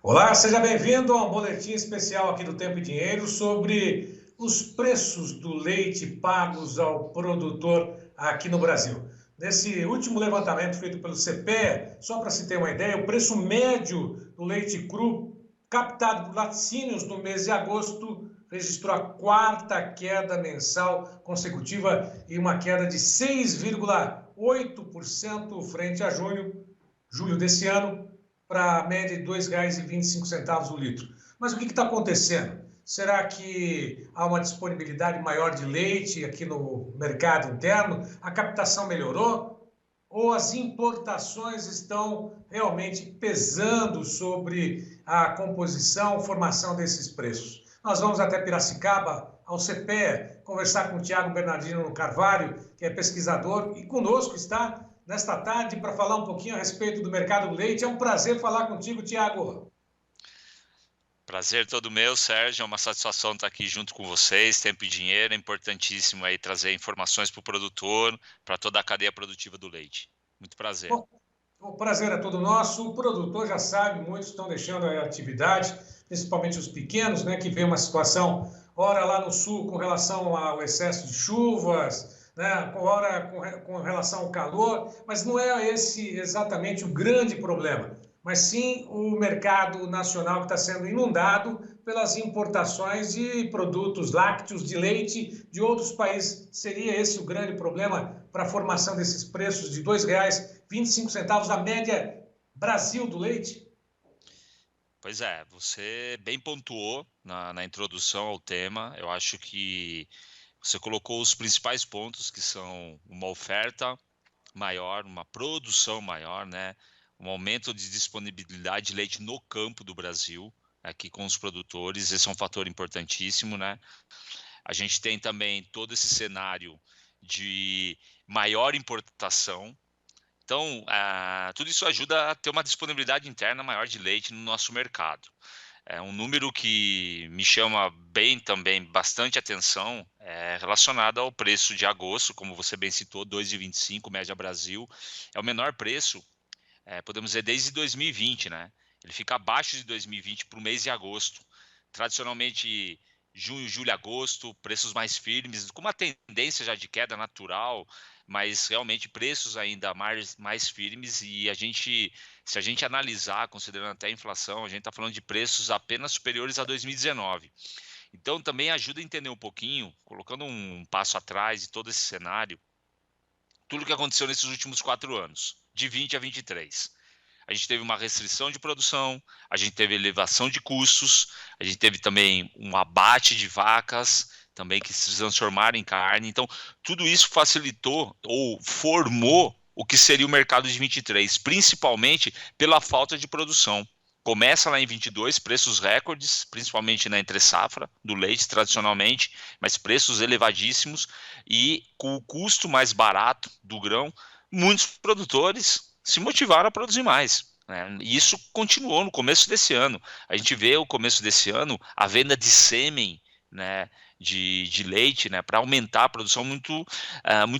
Olá, seja bem-vindo a um boletim especial aqui do Tempo e Dinheiro sobre os preços do leite pagos ao produtor aqui no Brasil. Nesse último levantamento feito pelo CPEA, só para se ter uma ideia, o preço médio do leite cru captado por laticínios no mês de agosto registrou a quarta queda mensal consecutiva e uma queda de 6,8% frente a julho desse ano, para a média de R$ 2,25 o litro. Mas o que está acontecendo? Será que há uma disponibilidade maior de leite aqui no mercado interno? A captação melhorou? Ou as importações estão realmente pesando sobre a composição, formação desses preços? Nós vamos até Piracicaba, ao CPEA, conversar com o Tiago Bernardino Carvalho, que é pesquisador, e conosco está nesta tarde para falar um pouquinho a respeito do mercado do leite. É um prazer falar contigo, Tiago. Prazer todo meu, Sérgio. É uma satisfação estar aqui junto com vocês. Tempo e dinheiro é importantíssimo aí trazer informações para o produtor, para toda a cadeia produtiva do leite. Muito prazer. Bom, o prazer é todo nosso. O produtor já sabe, muitos estão deixando a atividade, principalmente os pequenos, né, que vê uma situação, ora lá no sul com relação ao excesso de chuvas, né, ora com relação ao calor, mas não é esse exatamente o grande problema, mas sim o mercado nacional que está sendo inundado pelas importações de produtos lácteos, de leite de outros países. Seria esse o grande problema para a formação desses preços de R$ 2,25 a média Brasil do leite? Pois é, você bem pontuou na introdução ao tema. Eu acho que você colocou os principais pontos, que são uma oferta maior, uma produção maior, né? Um aumento de disponibilidade de leite no campo do Brasil, aqui com os produtores. Esse é um fator importantíssimo, né? A gente tem também todo esse cenário de maior importação. Então, tudo isso ajuda a ter uma disponibilidade interna maior de leite no nosso mercado. É um número que me chama bem também bastante atenção, relacionado ao preço de agosto, como você bem citou, 2,25 média Brasil. É o menor preço, podemos dizer, desde 2020, né? Ele fica abaixo de 2020 para o mês de agosto. Tradicionalmente, junho, julho, agosto, preços mais firmes, com uma tendência já de queda natural, mas realmente preços ainda mais firmes. E se a gente analisar, considerando até a inflação, a gente está falando de preços apenas superiores a 2019. Então, também ajuda a entender um pouquinho, colocando um passo atrás de todo esse cenário, tudo o que aconteceu nesses últimos 4 anos, de 20 a 23. A gente teve uma restrição de produção, a gente teve elevação de custos, a gente teve também um abate de vacas, também que se transformaram em carne. Então, tudo isso facilitou ou formou o que seria o mercado de 23, principalmente pela falta de produção. Começa lá em 22, preços recordes, principalmente na entre-safra do leite, tradicionalmente, mas preços elevadíssimos, e com o custo mais barato do grão, muitos produtores se motivaram a produzir mais, né? E isso continuou no começo desse ano. A gente vê o começo desse ano a venda de sêmen, né, de leite, né, para aumentar a produção muito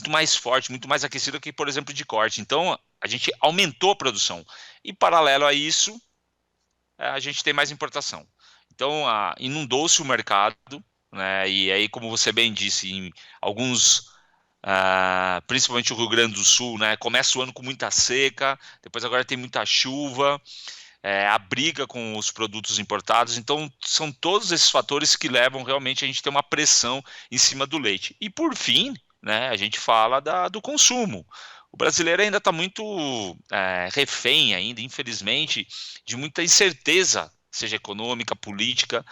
mais forte, muito mais aquecida que, por exemplo, de corte. Então, a gente aumentou a produção. E, paralelo a isso, a gente tem mais importação. Então, inundou-se o mercado, né, e aí, como você bem disse, em alguns principalmente o Rio Grande do Sul, né? Começa o ano com muita seca, depois agora tem muita chuva, a briga com os produtos importados. Então, são todos esses fatores que levam realmente a gente a ter uma pressão em cima do leite. E por fim, né, a gente fala do consumo. O brasileiro ainda está muito refém ainda, infelizmente, de muita incerteza, seja econômica, política.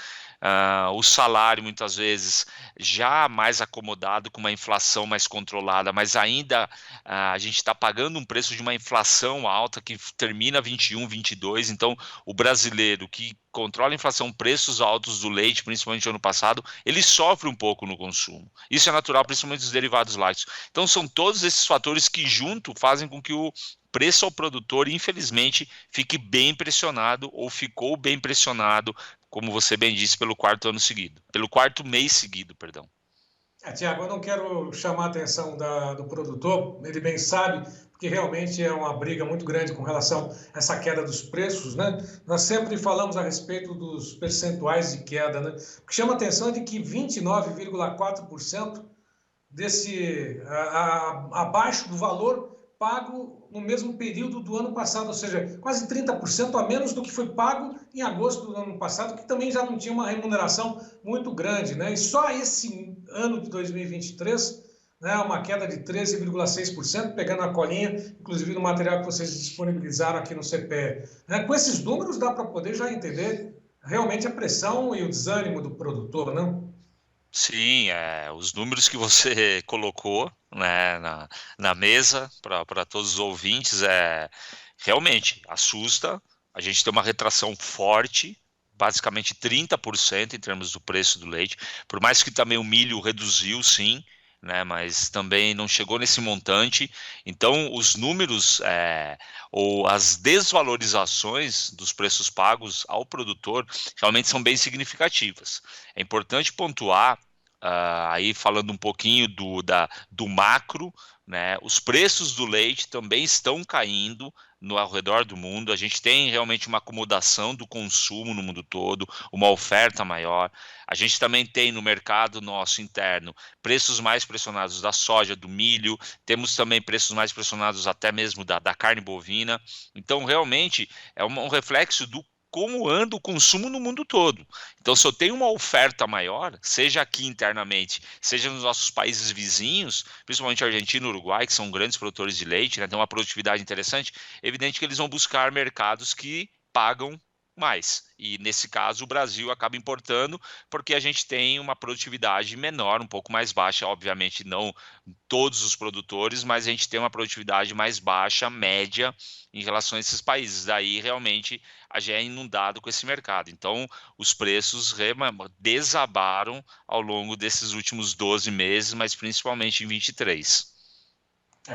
O salário muitas vezes já mais acomodado, com uma inflação mais controlada, mas ainda a gente está pagando um preço de uma inflação alta que termina 21, 22. Então, o brasileiro que controla a inflação, preços altos do leite, principalmente no ano passado, ele sofre um pouco no consumo. Isso é natural, principalmente dos derivados lácteos. Então, são todos esses fatores que junto fazem com que o preço ao produtor, infelizmente, fique bem pressionado, ou ficou bem pressionado, como você bem disse, pelo quarto mês seguido, perdão. Tiago, eu não quero chamar a atenção do produtor, ele bem sabe, porque realmente é uma briga muito grande com relação a essa queda dos preços, né? Nós sempre falamos a respeito dos percentuais de queda, né? O que chama a atenção é de que 29,4% abaixo do valor pago no mesmo período do ano passado, ou seja, quase 30% a menos do que foi pago em agosto do ano passado, que também já não tinha uma remuneração muito grande, né? E só esse ano de 2023, né, uma queda de 13,6%, pegando a colinha, inclusive no material que vocês disponibilizaram aqui no CPE. Né? Com esses números dá para poder já entender realmente a pressão e o desânimo do produtor, não? Sim, os números que você colocou, né, na mesa para todos os ouvintes realmente assusta. A gente tem uma retração forte, basicamente 30% em termos do preço do leite, por mais que também o milho reduziu, sim, né, mas também não chegou nesse montante. Então, os números ou as desvalorizações dos preços pagos ao produtor realmente são bem significativas. É importante pontuar, aí falando um pouquinho do macro, né, os preços do leite também estão caindo ao redor do mundo. A gente tem realmente uma acomodação do consumo no mundo todo, uma oferta maior. A gente também tem no mercado nosso interno preços mais pressionados da soja, do milho, temos também preços mais pressionados até mesmo da carne bovina. Então, realmente, é um reflexo do como anda o consumo no mundo todo. Então, se eu tenho uma oferta maior, seja aqui internamente, seja nos nossos países vizinhos, principalmente Argentina e Uruguai, que são grandes produtores de leite, né, tem uma produtividade interessante, é evidente que eles vão buscar mercados que pagam mais. E nesse caso, o Brasil acaba importando porque a gente tem uma produtividade menor, um pouco mais baixa, obviamente não todos os produtores, mas a gente tem uma produtividade mais baixa, média, em relação a esses países. Daí, realmente, a gente é inundado com esse mercado. Então, os preços desabaram ao longo desses últimos 12 meses, mas principalmente em 23.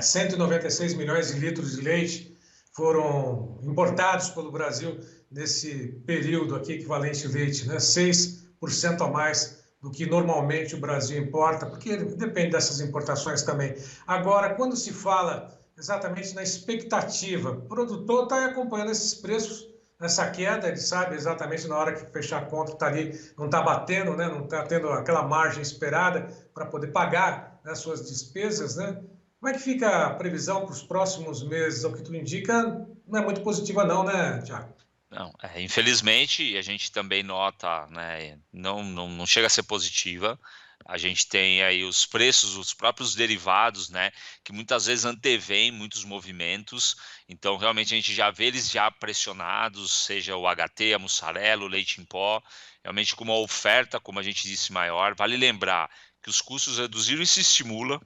196 milhões de litros de leite foram importados pelo Brasil nesse período aqui, equivalente leite, né? 6% a mais do que normalmente o Brasil importa, porque depende dessas importações também. Agora, quando se fala exatamente na expectativa, o produtor está acompanhando esses preços nessa queda, ele sabe exatamente na hora que fechar a conta, está ali, não está batendo, né? Não está tendo aquela margem esperada para poder pagar, né, suas despesas, né? Como é que fica a previsão para os próximos meses? O que tu indica não é muito positiva não, né, Tiago? Não, infelizmente, a gente também nota, né, não chega a ser positiva. A gente tem aí os preços, os próprios derivados, né, que muitas vezes antevêm muitos movimentos. Então, realmente, a gente já vê eles já pressionados, seja o HT, a mussarela, o leite em pó, realmente com uma oferta, como a gente disse, maior. Vale lembrar que os custos reduziram e se estimula.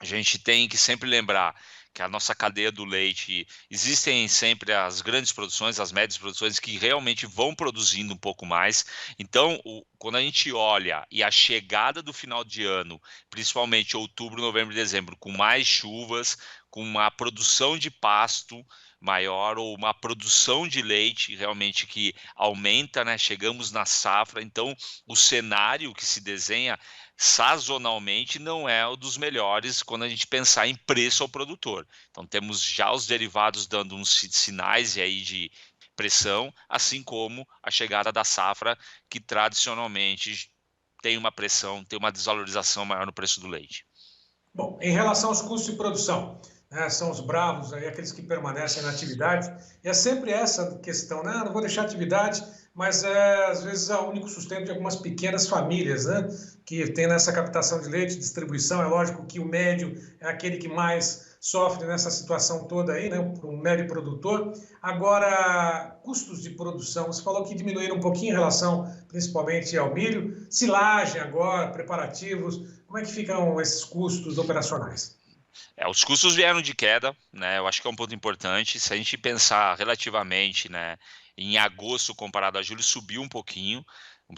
A gente tem que sempre lembrar que a nossa cadeia do leite, existem sempre as grandes produções, as médias produções que realmente vão produzindo um pouco mais. Então, quando a gente olha e a chegada do final de ano, principalmente outubro, novembro e dezembro, com mais chuvas, com uma produção de pasto maior ou uma produção de leite realmente que aumenta, né? Chegamos na safra, então o cenário que se desenha sazonalmente não é o dos melhores quando a gente pensar em preço ao produtor. Então temos já os derivados dando uns sinais aí de pressão, assim como a chegada da safra, que tradicionalmente tem uma pressão, tem uma desvalorização maior no preço do leite. Bom, em relação aos custos de produção, né, são os bravos aí, aqueles que permanecem na atividade, e é sempre essa questão, né? Não vou deixar a atividade, mas às vezes é o único sustento de algumas pequenas famílias, né? Que tem nessa captação de leite, distribuição. É lógico que o médio é aquele que mais sofre nessa situação toda aí, né? O médio produtor. Agora, custos de produção, você falou que diminuíram um pouquinho em relação principalmente ao milho, silagem agora, preparativos. Como é que ficam esses custos operacionais? Os custos vieram de queda, né? Eu acho que é um ponto importante. Se a gente pensar relativamente, né, em agosto comparado a julho, subiu um pouquinho.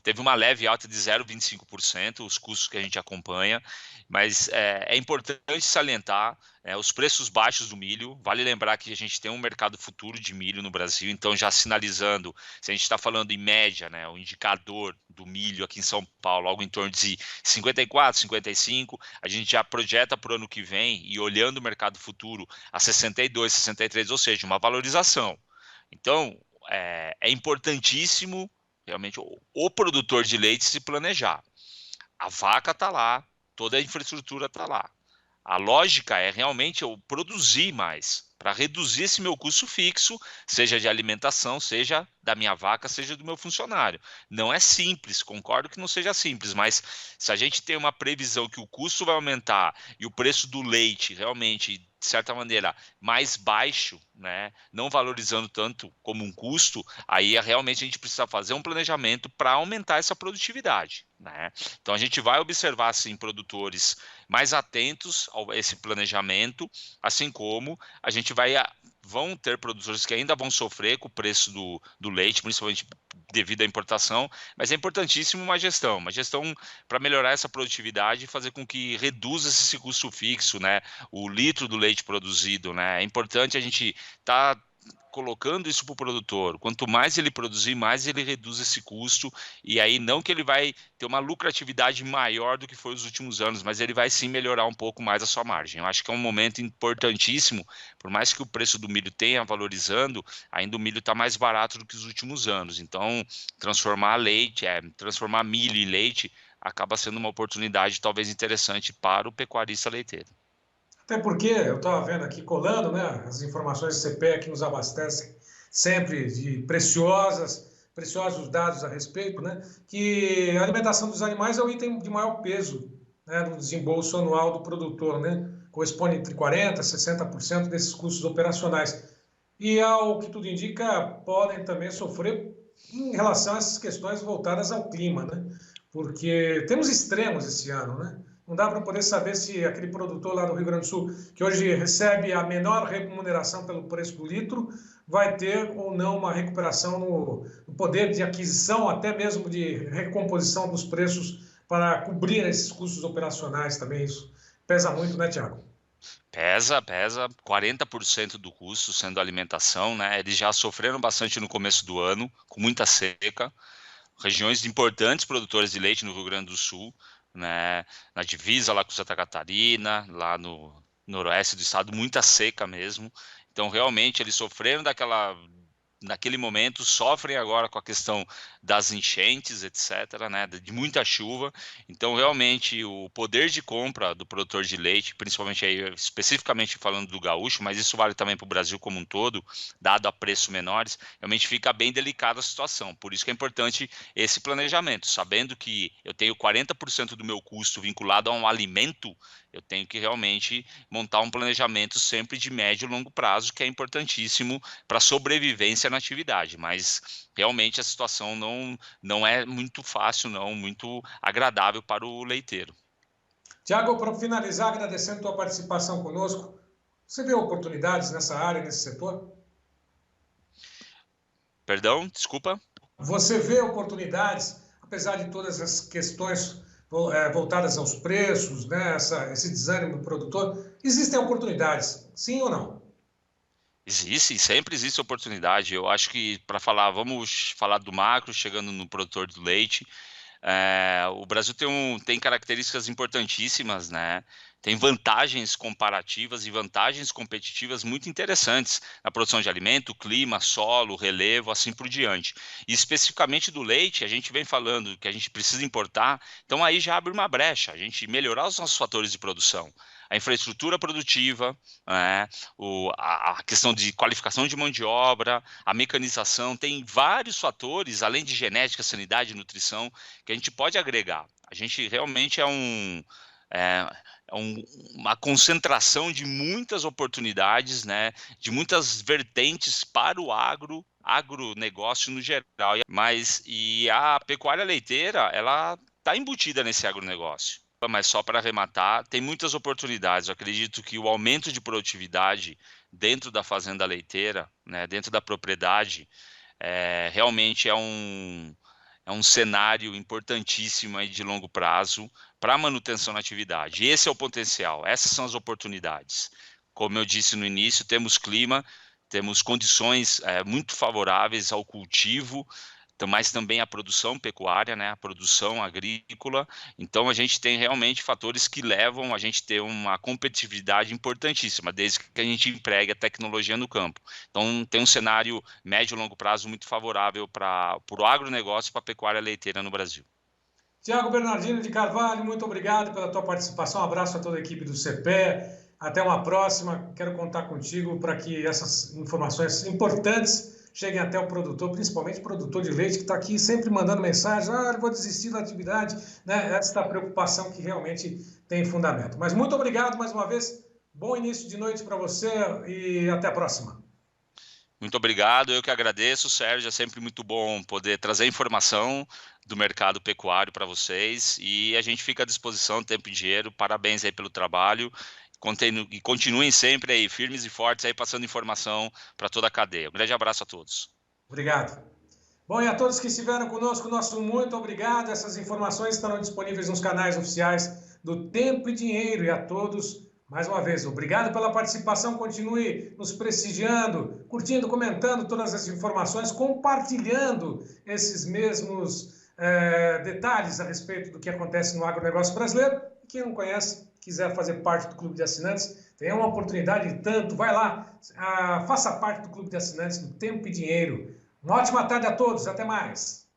Teve uma leve alta de 0,25%, os custos que a gente acompanha, mas é importante salientar os preços baixos do milho. Vale lembrar que a gente tem um mercado futuro de milho no Brasil, então já sinalizando, se a gente está falando em média, né, o indicador do milho aqui em São Paulo, algo em torno de 54, 55, a gente já projeta para o ano que vem e olhando o mercado futuro a 62, 63, ou seja, uma valorização. Então, é importantíssimo realmente o produtor de leite se planejar. A vaca está lá, toda a infraestrutura está lá. A lógica é realmente eu produzir mais para reduzir esse meu custo fixo, seja de alimentação, seja da minha vaca, seja do meu funcionário. Não é simples, concordo que não seja simples, mas se a gente tem uma previsão que o custo vai aumentar e o preço do leite realmente, de certa maneira, mais baixo, né, não valorizando tanto como um custo, aí realmente a gente precisa fazer um planejamento para aumentar essa produtividade, né? Então a gente vai observar sim produtores mais atentos a esse planejamento, assim como a gente vão ter produtores que ainda vão sofrer com o preço do leite, principalmente devido à importação, mas é importantíssimo uma gestão para melhorar essa produtividade e fazer com que reduza esse custo fixo, né? O litro do leite produzido, né? É importante a gente estar colocando isso para o produtor. Quanto mais ele produzir, mais ele reduz esse custo, e aí não que ele vai ter uma lucratividade maior do que foi os últimos anos, mas ele vai sim melhorar um pouco mais a sua margem. Eu acho que é um momento importantíssimo, por mais que o preço do milho tenha valorizando, ainda o milho está mais barato do que os últimos anos. Então, transformar milho em leite acaba sendo uma oportunidade talvez interessante para o pecuarista leiteiro. Até porque eu estava vendo aqui, colando, né, as informações do CPEA que nos abastecem sempre de preciosos dados a respeito, né, que a alimentação dos animais é o item de maior peso, né, no desembolso anual do produtor, né, corresponde entre 40% a 60% desses custos operacionais. E, ao que tudo indica, podem também sofrer em relação a essas questões voltadas ao clima, né? Porque temos extremos esse ano, né? Não dá para poder saber se aquele produtor lá do Rio Grande do Sul, que hoje recebe a menor remuneração pelo preço do litro, vai ter ou não uma recuperação no poder de aquisição, até mesmo de recomposição dos preços para cobrir esses custos operacionais também. Isso pesa muito, né, Tiago? Pesa 40% do custo sendo alimentação, né? Eles já sofreram bastante no começo do ano, com muita seca, regiões de importantes produtores de leite no Rio Grande do Sul, né? Na divisa lá com Santa Catarina, lá no noroeste do estado, muita seca mesmo. Então, realmente, eles sofreram naquele momento, sofrem agora com a questão das enchentes, etc., né, de muita chuva. Então, realmente, o poder de compra do produtor de leite, principalmente aí, especificamente falando do gaúcho, mas isso vale também para o Brasil como um todo, dado a preços menores, realmente fica bem delicada a situação. Por isso que é importante esse planejamento, sabendo que eu tenho 40% do meu custo vinculado a um alimento, eu tenho que realmente montar um planejamento sempre de médio e longo prazo, que é importantíssimo para a sobrevivência na atividade. Mas realmente a situação não é muito fácil, não, muito agradável para o leiteiro. Tiago, para finalizar, agradecendo a tua participação conosco, você vê oportunidades nessa área, nesse setor? Perdão, desculpa? Você vê oportunidades, apesar de todas as questões voltadas aos preços, né, esse desânimo do produtor, existem oportunidades, sim ou não? Existe, sempre existe oportunidade. Eu acho que para falar, vamos falar do macro, chegando no produtor de leite. O Brasil tem características importantíssimas, né? Tem vantagens comparativas e vantagens competitivas muito interessantes na produção de alimento, clima, solo, relevo, assim por diante. E especificamente do leite, a gente vem falando que a gente precisa importar, então aí já abre uma brecha, a gente melhorar os nossos fatores de produção. A infraestrutura produtiva, né? A questão de qualificação de mão de obra, a mecanização, tem vários fatores, além de genética, sanidade e nutrição, que a gente pode agregar. A gente realmente é, uma concentração de muitas oportunidades, né, de muitas vertentes para o agronegócio no geral. Mas a pecuária leiteira, ela está embutida nesse agronegócio. Mas só para arrematar, tem muitas oportunidades. Eu acredito que o aumento de produtividade dentro da fazenda leiteira, né, dentro da propriedade, realmente é um cenário importantíssimo aí de longo prazo para a manutenção na atividade. E esse é o potencial, essas são as oportunidades. Como eu disse no início, temos clima, temos condições muito favoráveis ao cultivo, mas também a produção pecuária, né, a produção agrícola. Então, a gente tem realmente fatores que levam a gente ter uma competitividade importantíssima, desde que a gente empregue a tecnologia no campo. Então, tem um cenário médio e longo prazo muito favorável para o agronegócio e para a pecuária leiteira no Brasil. Tiago Bernardino de Carvalho, muito obrigado pela tua participação. Um abraço a toda a equipe do CPE. Até uma próxima. Quero contar contigo para que essas informações importantes cheguem até o produtor, principalmente o produtor de leite, que está aqui sempre mandando mensagem: eu vou desistir da atividade, né? Essa é a preocupação que realmente tem fundamento. Mas muito obrigado mais uma vez. Bom início de noite para você e até a próxima. Muito obrigado, eu que agradeço, Sérgio. É sempre muito bom poder trazer informação do mercado pecuário para vocês e a gente fica à disposição, tempo e dinheiro. Parabéns aí pelo trabalho e continuem sempre aí firmes e fortes aí passando informação para toda a cadeia. Um grande abraço a todos. Obrigado. Bom, e a todos que estiveram conosco, nosso muito obrigado. Essas informações estarão disponíveis nos canais oficiais do Tempo e Dinheiro. E a todos, mais uma vez, obrigado pela participação. Continue nos prestigiando, curtindo, comentando todas as informações, compartilhando esses mesmos detalhes a respeito do que acontece no agronegócio brasileiro. E quem não conhece, quiser fazer parte do Clube de Assinantes, tem uma oportunidade de tanto. Vai lá, faça parte do Clube de Assinantes do Tempo e Dinheiro. Uma ótima tarde a todos, até mais.